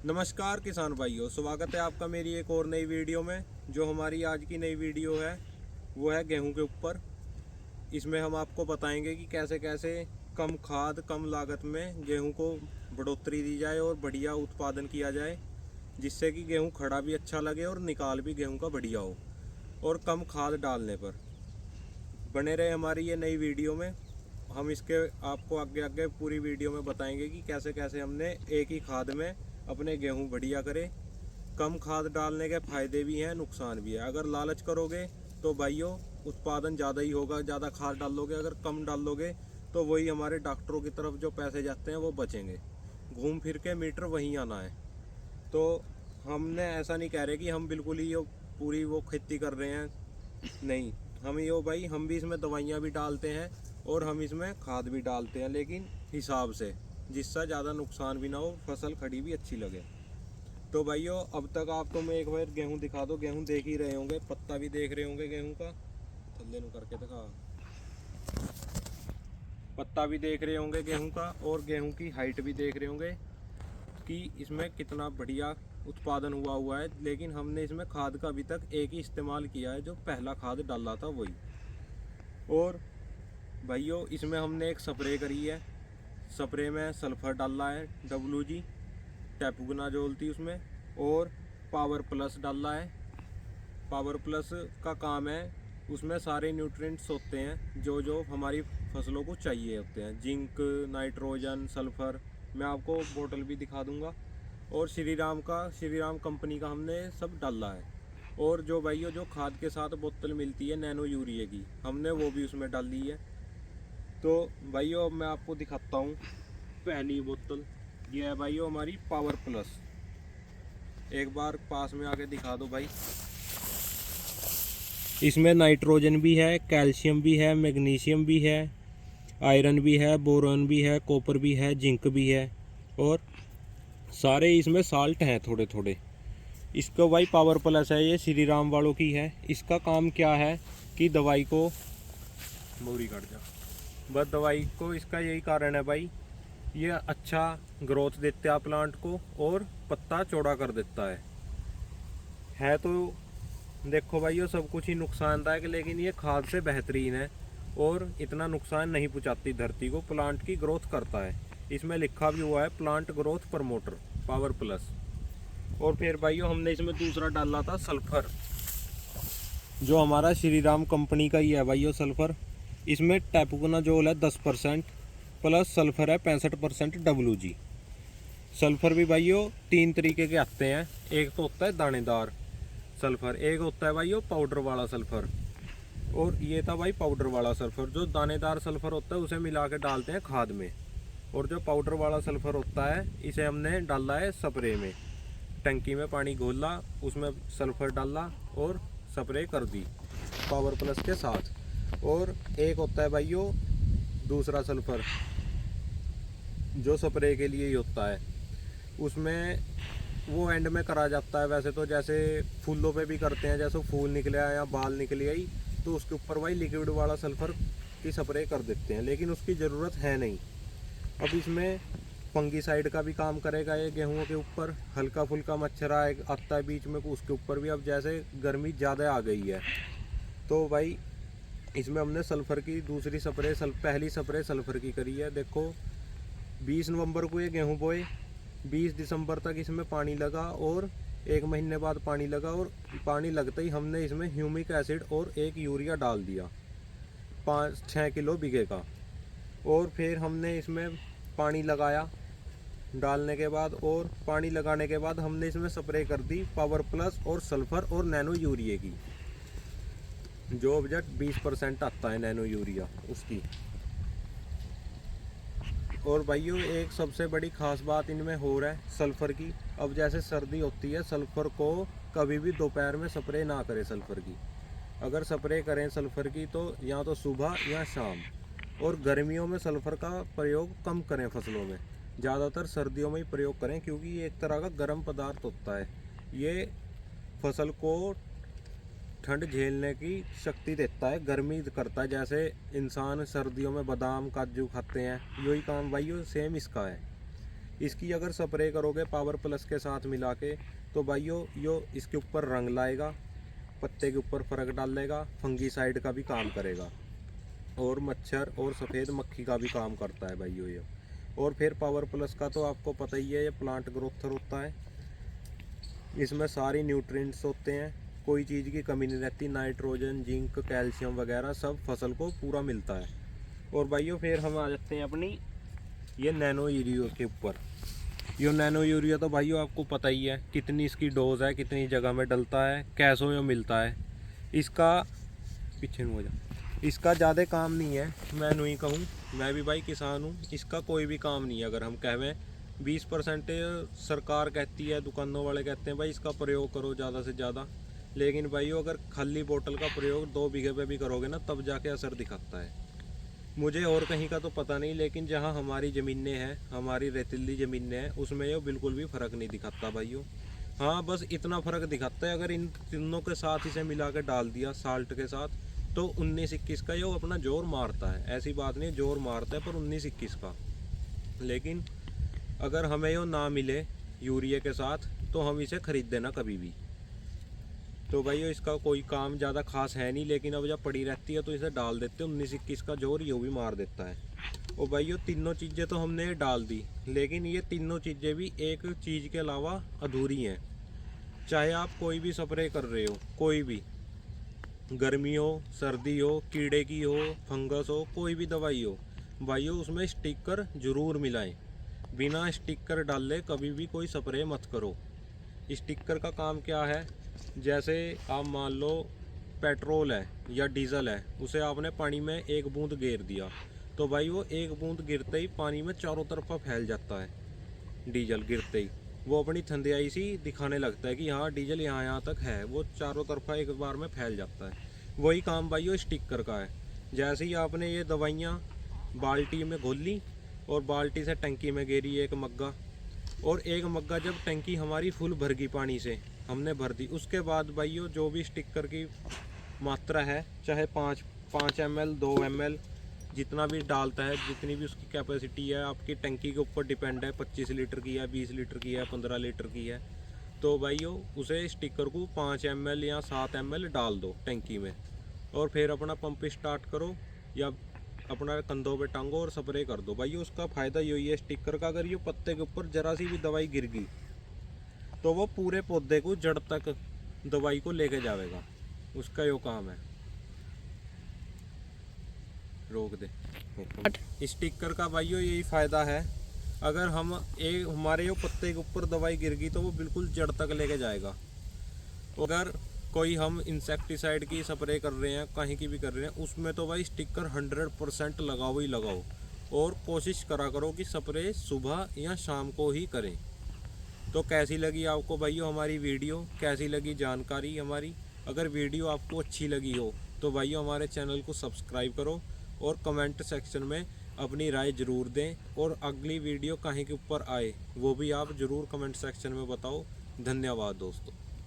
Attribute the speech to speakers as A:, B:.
A: नमस्कार किसान भाइयों, स्वागत है आपका मेरी एक और नई वीडियो में। जो हमारी आज की नई वीडियो है वो है गेहूं के ऊपर। इसमें हम आपको बताएंगे कि कैसे कैसे कम खाद कम लागत में गेहूं को बढ़ोतरी दी जाए और बढ़िया उत्पादन किया जाए, जिससे कि गेहूं खड़ा भी अच्छा लगे और निकाल भी गेहूं का बढ़िया हो और कम खाद डालने पर। बने रहे हमारी ये नई वीडियो में। हम इसके आपको आगे आगे पूरी वीडियो में बताएंगे कि कैसे कैसे हमने एक ही खाद में अपने गेहूं बढ़िया करे। कम खाद डालने के फायदे भी हैं, नुकसान भी है। अगर लालच करोगे तो भाइयों उत्पादन ज़्यादा ही होगा, ज़्यादा खाद डालोगे। अगर कम डालोगे तो वही हमारे डॉक्टरों की तरफ जो पैसे जाते हैं वो बचेंगे, घूम फिर के मीटर वहीं आना है। तो हमने ऐसा नहीं कह रहे कि हम बिल्कुल ही ये पूरी वो खेती कर रहे हैं, नहीं। हम यो भाई हम भी इसमें दवाइयाँ भी डालते हैं और हम इसमें खाद भी डालते हैं, लेकिन हिसाब से, जिससे ज़्यादा नुकसान भी ना हो, फसल खड़ी भी अच्छी लगे। तो भाइयों अब तक आपको मैं एक बार गेहूं दिखा दो। गेहूं देख ही रहे होंगे, पत्ता भी देख रहे होंगे गेहूं का, थल्ले नु करके दिखा। पत्ता भी देख रहे होंगे गेहूं का और गेहूं की हाइट भी देख रहे होंगे कि इसमें कितना बढ़िया उत्पादन हुआ है। लेकिन हमने इसमें खाद का अभी तक एक ही इस्तेमाल किया है, जो पहला खाद डाला था वही। और भाइयों इसमें हमने एक स्प्रे करी है। स्प्रे में सल्फर डाला है, WG टैपुगनाजोल थी उसमें, और पावर प्लस डाला है। पावर प्लस का काम है, उसमें सारे न्यूट्रिएंट्स होते हैं जो जो हमारी फसलों को चाहिए होते हैं, जिंक, नाइट्रोजन, सल्फर। मैं आपको बोतल भी दिखा दूंगा। और श्री राम कंपनी का हमने सब डाला है। और जो भाइयों जो खाद के साथ बोतल मिलती है नैनो यूरिया की, हमने वो भी उसमें डाल दी है। तो भाइयों अब मैं आपको दिखाता हूँ पहली बोतल। ये है भाइयों हमारी पावर प्लस। एक बार पास में आके दिखा दो भाई। इसमें नाइट्रोजन भी है, कैल्शियम भी है, मैग्नीशियम भी है, आयरन भी है, बोरॉन भी है, कॉपर भी है, जिंक भी है, और सारे इसमें साल्ट हैं थोड़े थोड़े। इसका भाई पावर प्लस है, ये श्री राम वालों की है। इसका काम क्या है कि दवाई को बोरी काट जा, बस दवाई को, इसका यही कारण है भाई, ये अच्छा ग्रोथ देता है प्लांट को और पत्ता चौड़ा कर देता है। तो देखो भाई ये सब कुछ ही नुकसानदायक, लेकिन ये खाद से बेहतरीन है और इतना नुकसान नहीं पहुंचाती धरती को, प्लांट की ग्रोथ करता है। इसमें लिखा भी हुआ है plant growth promoter power plus. और फिर भाइयों हमने इसमें दूसरा डाला था सल्फर, जो हमारा श्री राम कंपनी का ही है भाइयों सल्फर। इसमें टैपुगनाजोल है 10% प्लस सल्फर है 65% WG। सल्फर भी भाइयों 3 तरीके के आते हैं। एक तो होता है दानेदार सल्फर, एक होता है भाइयों पाउडर वाला सल्फर, और ये था भाई पाउडर वाला सल्फर। जो दानेदार सल्फर होता है उसे मिला के डालते हैं खाद में, और जो पाउडर वाला सल्फर होता है इसे हमने डाला है स्प्रे में। टंकी में पानी घोला, उसमें सल्फर डाला और स्प्रे कर दी पावर प्लस के साथ। और एक होता है भाइयों दूसरा सल्फर, जो स्प्रे के लिए ही होता है। उसमें वो एंड में करा जाता है वैसे तो, जैसे फूलों पे भी करते हैं, जैसे फूल निकले या बाल निकले आई तो उसके ऊपर भाई लिक्विड वाला सल्फर की स्प्रे कर देते हैं, लेकिन उसकी ज़रूरत है नहीं। अब इसमें फंगीसाइड का भी काम करेगा ये गेहूं के ऊपर। हल्का फुल्का मच्छर आता है बीच में, उसके ऊपर भी। अब जैसे गर्मी ज़्यादा आ गई है तो भाई इसमें हमने सल्फ़र की दूसरी स्प्रे, पहली स्प्रे सल्फ़र की करी है। देखो 20 नवंबर को ये गेहूं बोए, 20 दिसंबर तक इसमें पानी लगा और 1 महीने बाद पानी लगा, और पानी लगते ही हमने इसमें ह्यूमिक एसिड और 1 यूरिया डाल दिया 5-6 किलो बीघे का। और फिर हमने इसमें पानी लगाया डालने के बाद, और पानी लगाने के बाद हमने इसमें स्प्रे कर दी पावर प्लस और सल्फ़र और नैनो यूरिया की, जो ऑब्जेक्ट 20% आता है नैनो यूरिया उसकी। और भाइयों एक सबसे बड़ी खास बात इनमें हो रहा है सल्फ़र की। अब जैसे सर्दी होती है, सल्फ़र को कभी भी दोपहर में स्प्रे ना करें सल्फ़र की। अगर स्प्रे करें सल्फ़र की तो या तो सुबह या शाम। और गर्मियों में सल्फ़र का प्रयोग कम करें फसलों में, ज़्यादातर सर्दियों में ही प्रयोग करें, क्योंकि ये एक तरह का गर्म पदार्थ होता है। ये फसल को ठंड झेलने की शक्ति देता है, गर्मी करता है। जैसे इंसान सर्दियों में बादाम काजू खाते हैं, यही काम भाइयों सेम इसका है। इसकी अगर स्प्रे करोगे पावर प्लस के साथ मिला के तो भाइयों यो इसके ऊपर रंग लाएगा, पत्ते के ऊपर फर्क डालेगा, फंगीसाइड का भी काम करेगा और मच्छर और सफ़ेद मक्खी का भी काम करता है भाइयों ये। और फिर पावर प्लस का तो आपको पता ही है, ये प्लांट ग्रोथर होता है, इसमें सारी न्यूट्रिएंट्स होते हैं, कोई चीज़ की कमी नहीं रहती, नाइट्रोजन, जिंक, कैल्शियम वगैरह सब फसल को पूरा मिलता है। और भाइयों फिर हम आ जाते हैं अपनी ये नैनो यूरिया के ऊपर। ये नैनो यूरिया तो भाइयों आपको पता ही है कितनी इसकी डोज है, कितनी जगह में डलता है, कैसों में मिलता है। इसका पीछे हो जा, इसका ज़्यादा काम नहीं है, मैं नहीं कहूँ, मैं भी भाई किसान हूँ, इसका कोई भी काम नहीं है। अगर हम कहें 20% सरकार कहती है, दुकानों वाले कहते हैं भाई इसका प्रयोग करो ज़्यादा से ज़्यादा, लेकिन भाइयों अगर खाली बोतल का प्रयोग 2 बीघे पे भी करोगे ना तब जाके असर दिखाता है। मुझे और कहीं का तो पता नहीं, लेकिन जहाँ हमारी ज़मीनें हैं, हमारी रेतीली ज़मीनें हैं, उसमें ये बिल्कुल भी फ़र्क नहीं दिखाता भाइयों। हाँ बस इतना फ़र्क दिखाता है, अगर इन तीनों के साथ इसे मिला के डाल दिया साल्ट के साथ तो 19-21 का ये अपना जोर मारता है। ऐसी बात नहीं, जोर मारता है पर 19-21 का। लेकिन अगर हमें ये ना मिले यूरिया के साथ तो हम इसे खरीद देना कभी भी। तो भाई इसका कोई काम ज़्यादा खास है नहीं, लेकिन अब जब पड़ी रहती है तो इसे डाल देते हैं, 19-21 का जोर ये भी मार देता है। और भाई ये तीनों चीज़ें तो हमने डाल दी, लेकिन ये तीनों चीज़ें भी एक चीज़ के अलावा अधूरी हैं। चाहे आप कोई भी स्प्रे कर रहे हो, कोई भी, गर्मी हो, सर्दी हो, कीड़े की हो, फंगस हो, कोई भी दवाई हो भाइयों, उसमें स्टिकर ज़रूर मिलाएं। बिना स्टिकर डाले कभी भी कोई स्प्रे मत करो। स्टिकर का काम क्या है, जैसे आप मान लो पेट्रोल है या डीजल है, उसे आपने पानी में एक बूंद गिर दिया तो भाई वो एक बूंद गिरते ही पानी में चारों तरफा फैल जाता है। डीजल गिरते ही वो अपनी ठंडियाई सी दिखाने लगता है कि हाँ डीजल यहाँ तक है, वो चारों तरफा एक बार में फैल जाता है। वही काम भाई वो स्टिकर का है। जैसे ही आपने ये दवाइयाँ बाल्टी में घोल ली और बाल्टी से टंकी में गिरी एक मग्गा, और एक मग्गा जब टंकी हमारी फुल भर गई पानी से, हमने भर दी, उसके बाद भाइयों जो भी स्टिकर की मात्रा है, चाहे 5 ml 2 ml जितना भी डालता है, जितनी भी उसकी कैपेसिटी है, आपकी टंकी के ऊपर डिपेंड है, 25 लीटर की है, 20 लीटर की है, 15 लीटर की है, तो भाइयों उसे स्टिकर को 5 ml या 7 ml डाल दो टंकी में और फिर अपना पंप स्टार्ट करो या अपना कंधों पे टांगो और स्प्रे कर दो। भाई उसका फ़ायदा यही है स्टिकर का, अगर ये पत्ते के ऊपर जरा सी भी दवाई गिर गई तो वो पूरे पौधे को जड़ तक दवाई को लेके जाएगा, उसका यो काम है। रोक दे। स्टिकर का भाइयों यही फ़ायदा है, अगर हम हमारे यो पत्ते के ऊपर दवाई गिर गई तो वो बिल्कुल जड़ तक लेके जाएगा। अगर कोई हम इंसेक्टिसाइड की स्प्रे कर रहे हैं, कहीं की भी कर रहे हैं, उसमें तो भाई स्टिकर 100% लगाओ ही लगाओ, और कोशिश करा करो कि स्प्रे सुबह या शाम को ही करें। तो कैसी लगी आपको भाइयों हमारी वीडियो, कैसी लगी जानकारी हमारी? अगर वीडियो आपको अच्छी लगी हो तो भाइयों हमारे चैनल को सब्सक्राइब करो और कमेंट सेक्शन में अपनी राय ज़रूर दें, और अगली वीडियो कहीं के ऊपर आए वो भी आप ज़रूर कमेंट सेक्शन में बताओ। धन्यवाद दोस्तों।